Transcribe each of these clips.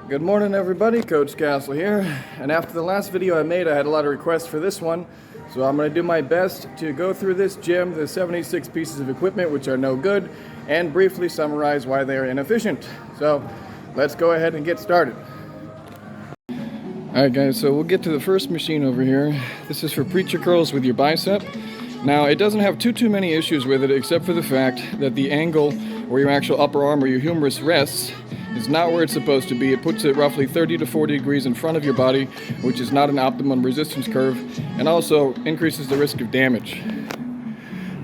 Good morning everybody, Coach Castle here, and after the last video I made I had a lot of requests for this one, so I'm going to do my best to go through this gym, the 76 pieces of equipment which are no good, and briefly summarize why they are inefficient. So let's go ahead and get started. Alright guys, so we'll get to the first machine over here. This is for preacher curls with your bicep. Now it doesn't have too many issues with it except for the fact that the angle where your actual upper arm or your humerus rests is not where it's supposed to be. It puts it roughly 30 to 40 degrees in front of your body, which is not an optimum resistance curve, and also increases the risk of damage.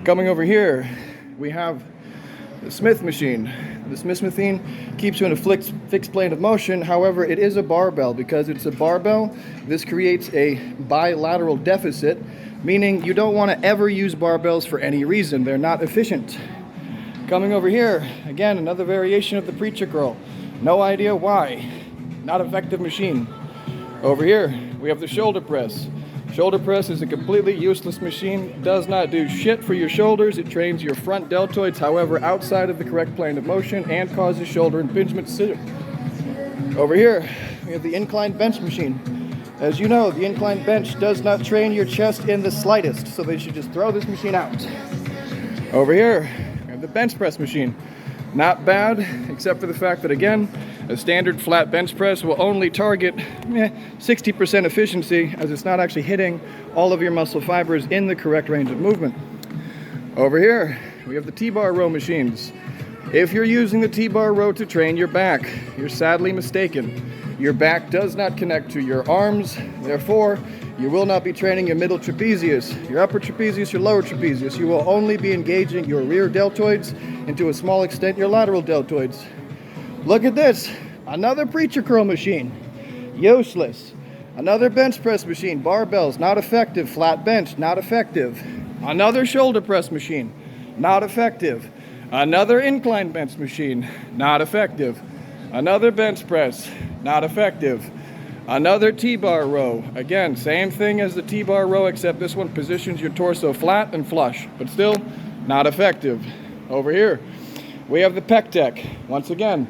Coming over here, we have the Smith machine. The Smith machine keeps you in a fixed plane of motion. However, it is a barbell. Because it's a barbell, this creates a bilateral deficit, meaning you don't want to ever use barbells for any reason. They're not efficient. Coming over here, again, another variation of the preacher curl. No idea why. Not effective machine. Over here, we have the shoulder press. Shoulder press is a completely useless machine. Does not do shit for your shoulders. It trains your front deltoids, however, outside of the correct plane of motion and causes shoulder impingement. Over here, we have the inclined bench machine. As you know, the inclined bench does not train your chest in the slightest, so they should just throw this machine out. Over here, we have the bench press machine. Not bad, except for the fact that, again, a standard flat bench press will only target 60% efficiency, as it's not actually hitting all of your muscle fibers in the correct range of movement. Over here, we have the T-bar row machines. If you're using the T-bar row to train your back, you're sadly mistaken. Your back does not connect to your arms, therefore, you will not be training your middle trapezius, your upper trapezius, your lower trapezius. You will only be engaging your rear deltoids and to a small extent your lateral deltoids. Look at this, another preacher curl machine, useless. Another bench press machine, barbells, not effective. Flat bench, not effective. Another shoulder press machine, not effective. Another incline bench machine, not effective. Another bench press, not effective. Another T-bar row. Again, same thing as the T-bar row, except this one positions your torso flat and flush, but still not effective. Over here, we have the Pec Deck. Once again,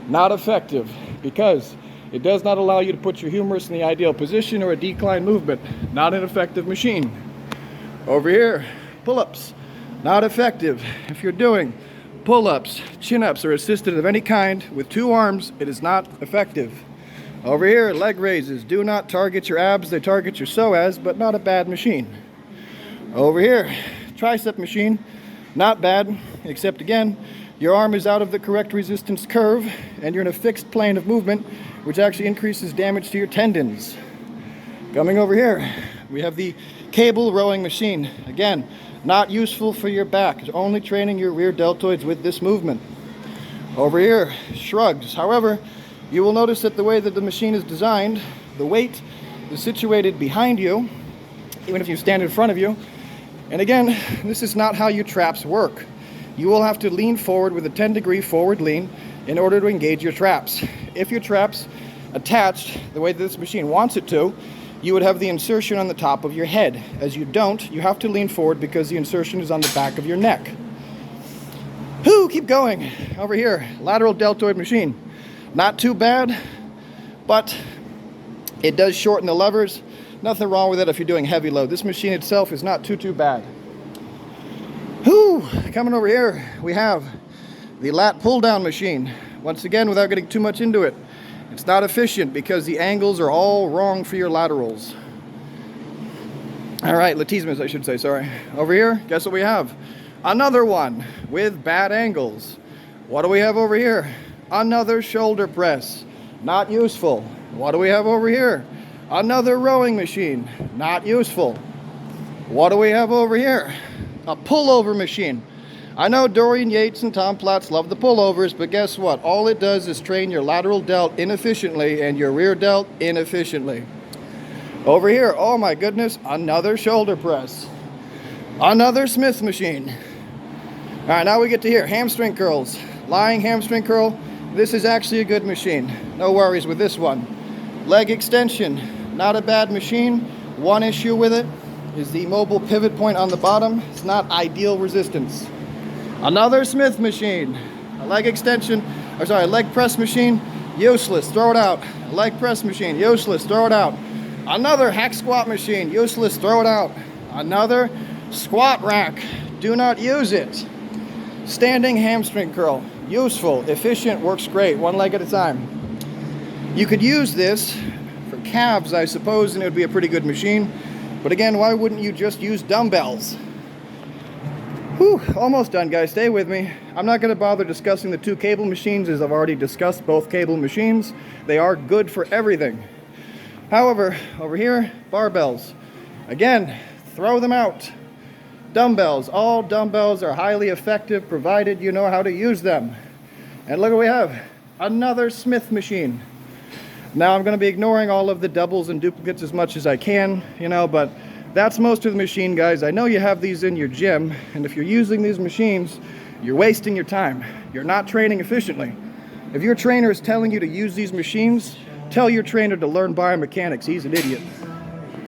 not effective because it does not allow you to put your humerus in the ideal position or a decline movement. Not an effective machine. Over here, pull-ups. Not effective. If you're doing pull-ups, chin-ups, or assisted of any kind with two arms, it is not effective. Over here, leg raises. Do not target your abs, they target your psoas, but not a bad machine. Over here, tricep machine. Not bad, except again, your arm is out of the correct resistance curve, and you're in a fixed plane of movement, which actually increases damage to your tendons. Coming over here, we have the cable rowing machine. Again, not useful for your back. It's only training your rear deltoids with this movement. Over here, shrugs. However, you will notice that the way that the machine is designed, the weight is situated behind you, even if you stand in front of you. And again, this is not how your traps work. You will have to lean forward with a 10-degree forward lean in order to engage your traps. If your traps attached the way that this machine wants it to, you would have the insertion on the top of your head. As you don't, you have to lean forward because the insertion is on the back of your neck. Whew, keep going. Over here, lateral deltoid machine. Not too bad, but it does shorten the levers. Nothing wrong with it if you're doing heavy load. This machine itself is not too bad. Whew, coming over here, we have the lat pull-down machine. Once again, without getting too much into it, it's not efficient because the angles are all wrong for your laterals. All right, latissimus, I should say, sorry. Over here, guess what we have? Another one with bad angles. What do we have over here? Another shoulder press, not useful. What do we have over here? Another rowing machine, not useful. What do we have over here? A pullover machine. I know Dorian Yates and Tom Platz love the pullovers, but guess what? All it does is train your lateral delt inefficiently and your rear delt inefficiently. Over here, oh my goodness, another shoulder press. Another Smith machine. All right, now we get to here, hamstring curls. Lying hamstring curl. This is actually a good machine. No worries with this one. Leg extension, not a bad machine. One issue with it is the mobile pivot point on the bottom. It's not ideal resistance. Another Smith machine, a leg extension, or sorry, leg press machine, Useless, throw it out. Leg press machine, useless, throw it out. Another hack squat machine, useless, throw it out. Another squat rack, do not use it. Standing hamstring curl, useful, efficient, works great, one leg at a time. You could use this for calves, I suppose, and it would be a pretty good machine. But again, why wouldn't you just use dumbbells? Whew, almost done, guys. Stay with me. I'm not going to bother discussing the two cable machines, as I've already discussed both cable machines. They are good for everything. However, over here, barbells. Again, throw them out. Dumbbells. All dumbbells are highly effective, provided you know how to use them. And look what we have. Another Smith machine. Now, I'm going to be ignoring all of the doubles and duplicates as much as I can, but that's most of the machine, guys. I know you have these in your gym, and if you're using these machines, you're wasting your time. You're not training efficiently. If your trainer is telling you to use these machines, tell your trainer to learn biomechanics. He's an idiot.